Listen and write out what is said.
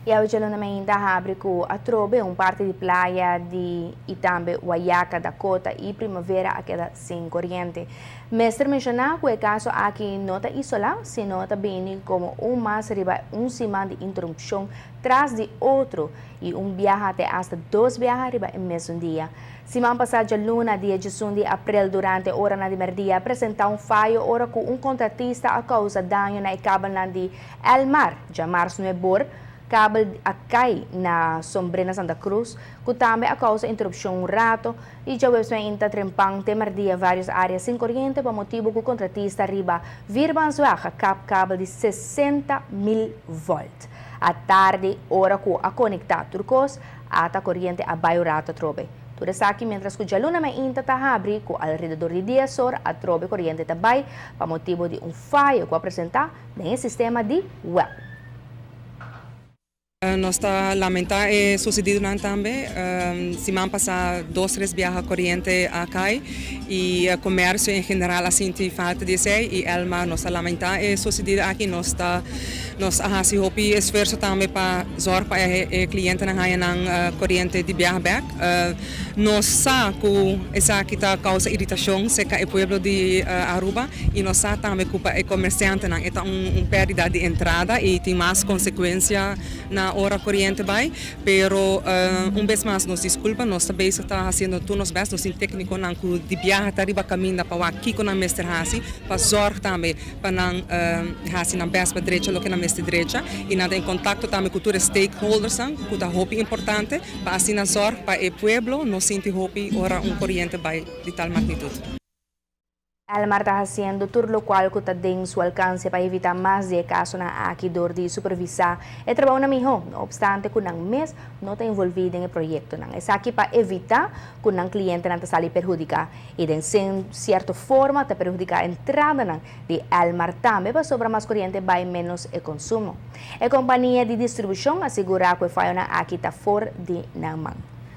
E a hoje na minha abre com a Trobe, parte de praia de Itambe, Guayaca, Dakota e Primavera, aquela sem corrente. Mestre mencionou que o caso aqui nota isolado, se nota bem como mais riba semana de interrupção tras de outro e viaje até hasta 2 viajes riba em mesmo dia. Semana passada, luna, dia 18 de abril, durante a hora de merdia, apresentou falho ora com contratista a causa dano na cabo de Elmar, já março no Ebor, cabo a cai na Sombrena Santa Cruz, que também a causa interrupção rato e já webs ainda trempang temerdia várias áreas sem corrente por motivo que o contratista riba virban suaca cabo de 60.000 volt. À tarde, hora que a conectar turcos, ata corrente a baio rato trobe. Tudo isso aqui, mientras que a luna ainda está abre com alrededor de 10 horas, a trobe corrente também, por motivo de falho que apresentar no sistema de web. Nós está lamentar é sucedido também. Semana passada 2-3 viajes corrente a cai e o comércio em geral assim tem falta de ser e Elma nós está lamentar é sucedido aqui nós se hopi esforço também para zorgar para o cliente na corrente de viaje back. Nós sabe que essa aqui está causa irritação seca o povo de Aruba e nós sabe também que o comerciante não é perda de entrada e tem mais consequência na hora corrente vai, pero vez mais nos desculpa, nós também está fazendo tudo nos best, nós temos técnico não que de viaje tá riba caminho para aqui com a mestre hasi, para zorgar também para não hasi na best para direita, lo que na mestre direita e nada em contato também com os stakeholders, que da hope importante para assim zorgar para o pueblo, nós senti hope ora corrente vai de tal magnitude. Elmar está fazendo tudo o qual está dentro do seu alcance para evitar mais de casos na dor de supervisar e trabalho na minha, não obstante que o mês não está envolvido no projeto. É aqui para evitar que o cliente não está perjudicar e de certa forma está prejudicar a entrada de Elmar também para sobrar mais corrente vai menos o consumo. A companhia de distribuição assegura que o falho aqui está fora de Namang.